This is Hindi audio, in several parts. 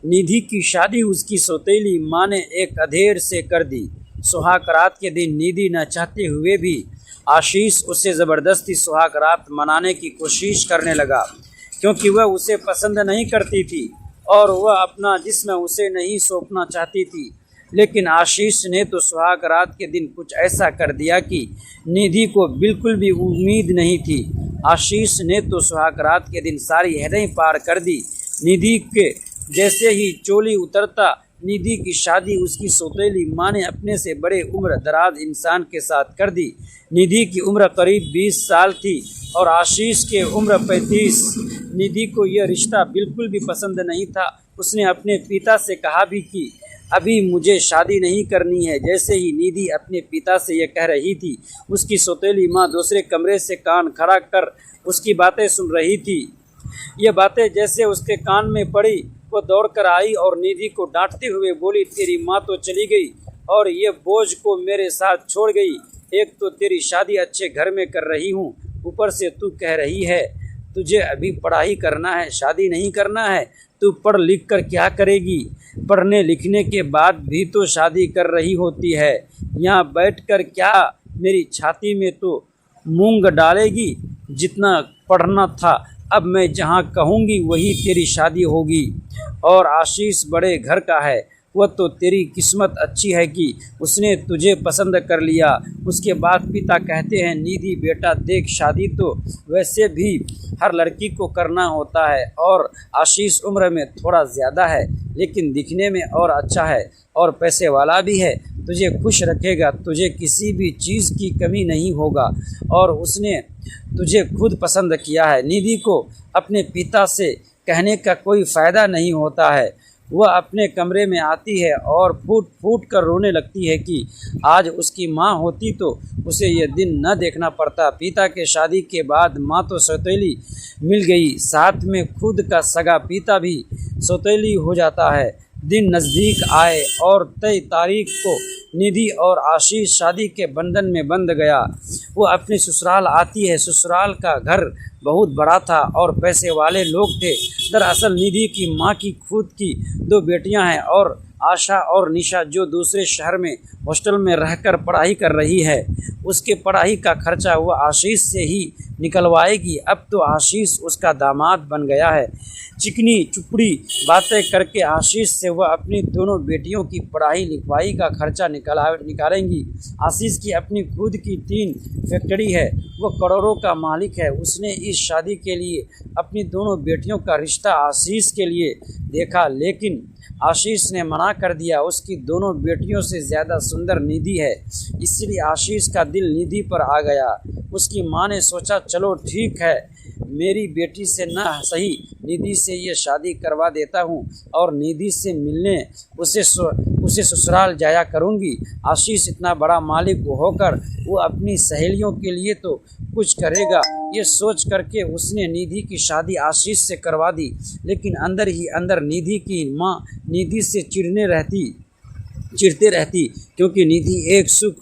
निधि की शादी उसकी सौतेली माँ ने एक अधेर से कर दी। सुहाग रात के दिन निधि न चाहते हुए भी आशीष उससे ज़बरदस्ती सुहाग रात मनाने की कोशिश करने लगा, क्योंकि वह उसे पसंद नहीं करती थी और वह अपना जिस्म उसे नहीं सौंपना चाहती थी। लेकिन आशीष ने तो सुहाग रात के दिन कुछ ऐसा कर दिया कि निधि को बिल्कुल भी उम्मीद नहीं थी। आशीष ने तो सुहाग रात के दिन सारी हदें पार कर दी। निधि के जैसे ही चोली उतरता, निधि की शादी उसकी सौतेली माँ ने अपने से बड़े उम्र दराज इंसान के साथ कर दी। निधि की उम्र करीब 20 साल थी और आशीष के उम्र 35। निधि को यह रिश्ता बिल्कुल भी पसंद नहीं था। उसने अपने पिता से कहा भी कि अभी मुझे शादी नहीं करनी है। जैसे ही निधि अपने पिता से यह कह रही थी, उसकी सौतेली माँ दूसरे कमरे से कान खड़ा कर उसकी बातें सुन रही थी। ये बातें जैसे उसके कान में पड़ी, वो दौड़ कर आई और निधि को डांटते हुए बोली, तेरी माँ तो चली गई और ये बोझ को मेरे साथ छोड़ गई। एक तो तेरी शादी अच्छे घर में कर रही हूँ, ऊपर से तू कह रही है तुझे अभी पढ़ाई करना है, शादी नहीं करना है। तू पढ़ लिख कर क्या करेगी? पढ़ने लिखने के बाद भी तो शादी कर रही होती है। यहाँ बैठकर क्या मेरी छाती में तो मूंग डालेगी? जितना पढ़ना था, अब मैं जहाँ कहूँगी वही तेरी शादी होगी। और आशीष बड़े घर का है, वह तो तेरी किस्मत अच्छी है कि उसने तुझे पसंद कर लिया। उसके बाद पिता कहते हैं, निधि बेटा देख, शादी तो वैसे भी हर लड़की को करना होता है और आशीष उम्र में थोड़ा ज़्यादा है, लेकिन दिखने में और अच्छा है और पैसे वाला भी है। तुझे खुश रखेगा, तुझे किसी भी चीज़ की कमी नहीं होगा और उसने तुझे खुद पसंद किया है। निधि को अपने पिता से कहने का कोई फ़ायदा नहीं होता है। वह अपने कमरे में आती है और फूट फूट कर रोने लगती है कि आज उसकी माँ होती तो उसे यह दिन न देखना पड़ता। पिता के शादी के बाद माँ तो सौतेली मिल गई, साथ में खुद का सगा पिता भी सौतेली हो जाता है। दिन नज़दीक आए और तय तारीख को निधि और आशीष शादी के बंधन में बंध गया। वो अपने ससुराल आती है। ससुराल का घर बहुत बड़ा था और पैसे वाले लोग थे। दरअसल निधि की माँ की खुद की 2 बेटियां हैं और आशा और निशा, जो दूसरे शहर में हॉस्टल में रहकर पढ़ाई कर रही है। उसके पढ़ाई का खर्चा वो आशीष से ही निकलवाएगी। अब तो आशीष उसका दामाद बन गया है। चिकनी चुपड़ी बातें करके आशीष से वह अपनी दोनों बेटियों की पढ़ाई लिखवाई का खर्चा निकालेंगी। आशीष की अपनी खुद की 3 फैक्ट्री है, वो करोड़ों का मालिक है। उसने इस शादी के लिए अपनी दोनों बेटियों का रिश्ता आशीष के लिए देखा, लेकिन आशीष ने मना कर दिया। उसकी दोनों बेटियों से ज़्यादा सुंदर निधि है, इसलिए आशीष का दिल निधि पर आ गया। उसकी माँ ने सोचा, चलो ठीक है, मेरी बेटी से ना सही निधि से ये शादी करवा देता हूँ और निधि से मिलने उसे ससुराल जाया करूँगी। आशीष इतना बड़ा मालिक होकर वो अपनी सहेलियों के लिए तो कुछ करेगा, ये सोच करके उसने निधि की शादी आशीष से करवा दी। लेकिन अंदर ही अंदर निधि की माँ निधि से चिढ़ते रहती, क्योंकि निधि एक सुख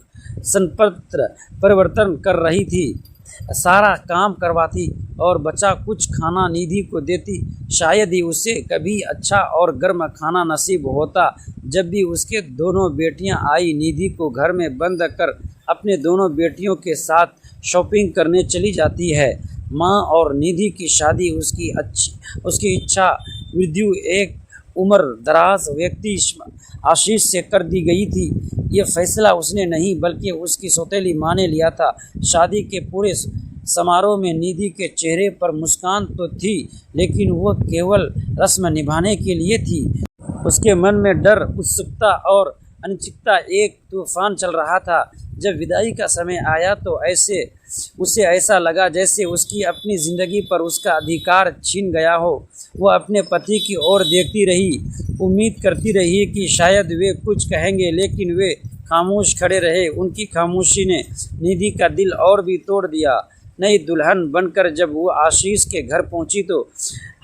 संपत्र परिवर्तन कर रही थी, सारा काम करवाती और बचा कुछ खाना निधि को देती। शायद ही उसे कभी अच्छा और गर्म खाना नसीब होता। जब भी उसके दोनों बेटियां आई, निधि को घर में बंद कर अपने दोनों बेटियों के साथ शॉपिंग करने चली जाती है। माँ और निधि की शादी उसकी इच्छा विद्यु एक उम्र दराज व्यक्ति आशीष से कर दी गई थी। ये फैसला उसने नहीं बल्कि उसकी सौतेली माँ ने लिया था। शादी के पूरे समारोह में निधि के चेहरे पर मुस्कान तो थी, लेकिन वो केवल रस्म निभाने के लिए थी। उसके मन में डर, उत्सुकता और अनिश्चितता एक तूफान चल रहा था। जब विदाई का समय आया तो उसे ऐसा लगा जैसे उसकी अपनी ज़िंदगी पर उसका अधिकार छीन गया हो। वो अपने पति की ओर देखती रही, उम्मीद करती रही कि शायद वे कुछ कहेंगे, लेकिन वे खामोश खड़े रहे। उनकी खामोशी ने निधि का दिल और भी तोड़ दिया। नई दुल्हन बनकर जब वो आशीष के घर पहुंची तो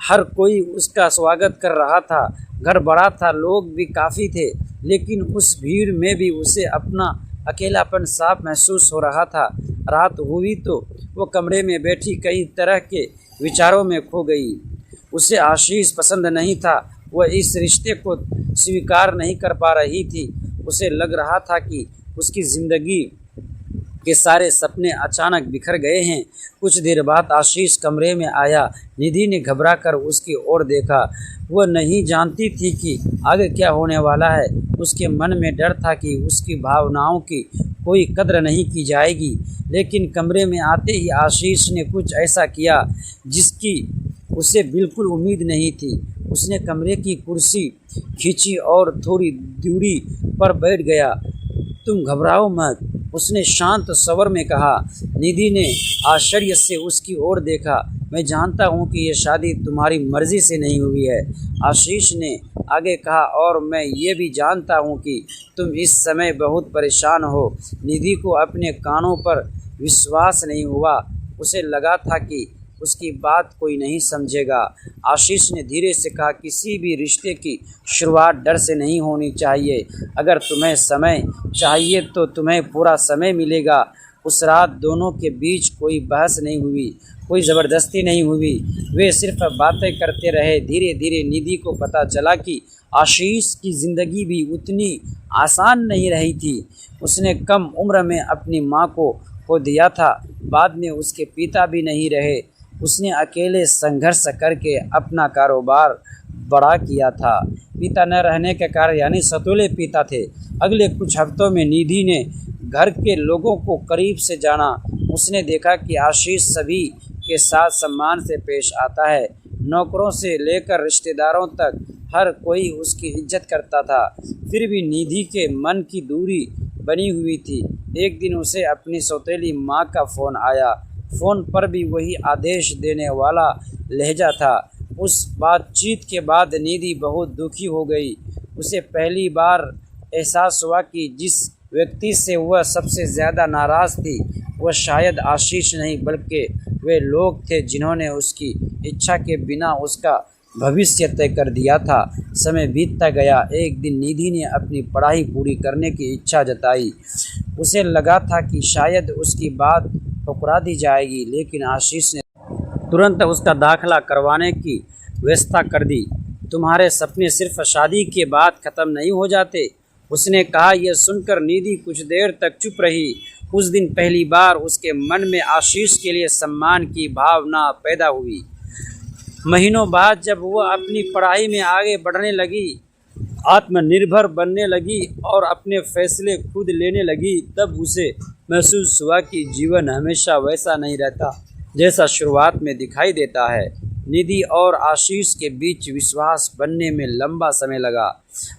हर कोई उसका स्वागत कर रहा था। घर बड़ा था, लोग भी काफ़ी थे, लेकिन उस भीड़ में भी उसे अपना अकेलापन साफ महसूस हो रहा था। रात हुई तो वो कमरे में बैठी कई तरह के विचारों में खो गई। उसे आशीष पसंद नहीं था, वह इस रिश्ते को स्वीकार नहीं कर पा रही थी। उसे लग रहा था कि उसकी ज़िंदगी के सारे सपने अचानक बिखर गए हैं। कुछ देर बाद आशीष कमरे में आया। निधि ने घबराकर उसकी ओर देखा। वह नहीं जानती थी कि आगे क्या होने वाला है। उसके मन में डर था कि उसकी भावनाओं की कोई कद्र नहीं की जाएगी। लेकिन कमरे में आते ही आशीष ने कुछ ऐसा किया जिसकी उसे बिल्कुल उम्मीद नहीं थी। उसने कमरे की कुर्सी खींची और थोड़ी दूरी पर बैठ गया। तुम घबराओ मत, उसने शांत स्वर में कहा। निधि ने आश्चर्य से उसकी ओर देखा। मैं जानता हूँ कि यह शादी तुम्हारी मर्जी से नहीं हुई है, आशीष ने आगे कहा, और मैं ये भी जानता हूँ कि तुम इस समय बहुत परेशान हो। निधि को अपने कानों पर विश्वास नहीं हुआ। उसे लगा था कि उसकी बात कोई नहीं समझेगा। आशीष ने धीरे से कहा, किसी भी रिश्ते की शुरुआत डर से नहीं होनी चाहिए। अगर तुम्हें समय चाहिए तो तुम्हें पूरा समय मिलेगा। उस रात दोनों के बीच कोई बहस नहीं हुई, कोई ज़बरदस्ती नहीं हुई। वे सिर्फ बातें करते रहे। धीरे धीरे निधि को पता चला कि आशीष की ज़िंदगी भी उतनी आसान नहीं रही थी। उसने कम उम्र में अपनी माँ को खो दिया था। बाद में उसके पिता भी नहीं रहे। उसने अकेले संघर्ष करके अपना कारोबार बड़ा किया था। पिता न रहने के कारण, यानी सतुले पिता थे। अगले कुछ हफ्तों में निधि ने घर के लोगों को करीब से जाना। उसने देखा कि आशीष सभी के साथ सम्मान से पेश आता है। नौकरों से लेकर रिश्तेदारों तक हर कोई उसकी इज्जत करता था। फिर भी निधि के मन की दूरी बनी हुई थी। एक दिन उसे अपनी सौतेली माँ का फ़ोन आया। फ़ोन पर भी वही आदेश देने वाला लहजा था। उस बातचीत के बाद निधि बहुत दुखी हो गई। उसे पहली बार एहसास हुआ कि जिस व्यक्ति से वह सबसे ज़्यादा नाराज़ थी वह शायद आशीष नहीं बल्कि वे लोग थे जिन्होंने उसकी इच्छा के बिना उसका भविष्य तय कर दिया था। समय बीतता गया। एक दिन निधि ने अपनी पढ़ाई पूरी करने की इच्छा जताई। उसे लगा था कि शायद उसकी बात ठुकरा दी जाएगी, लेकिन आशीष ने तुरंत उसका दाखिला करवाने की व्यवस्था कर दी। तुम्हारे सपने सिर्फ शादी के बाद ख़त्म नहीं हो जाते, उसने कहा। यह सुनकर निधि कुछ देर तक चुप रही। उस दिन पहली बार उसके मन में आशीष के लिए सम्मान की भावना पैदा हुई। महीनों बाद जब वह अपनी पढ़ाई में आगे बढ़ने लगी, आत्मनिर्भर बनने लगी और अपने फैसले खुद लेने लगी, तब उसे महसूस हुआ कि जीवन हमेशा वैसा नहीं रहता जैसा शुरुआत में दिखाई देता है। निधि और आशीष के बीच विश्वास बनने में लंबा समय लगा।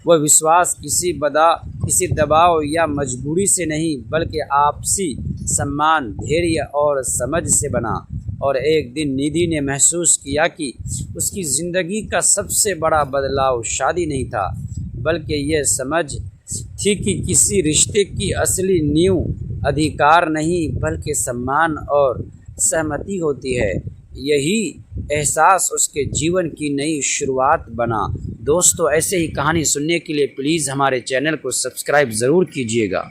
वह विश्वास किसी दबाव या मजबूरी से नहीं बल्कि आपसी सम्मान, धैर्य और समझ से बना। और एक दिन निधि ने महसूस किया कि उसकी ज़िंदगी का सबसे बड़ा बदलाव शादी नहीं था बल्कि यह समझ थी कि किसी रिश्ते की असली नींव अधिकार नहीं बल्कि सम्मान और सहमति होती है। यही एहसास उसके जीवन की नई शुरुआत बना। दोस्तों, ऐसे ही कहानी सुनने के लिए प्लीज़ हमारे चैनल को सब्सक्राइब ज़रूर कीजिएगा।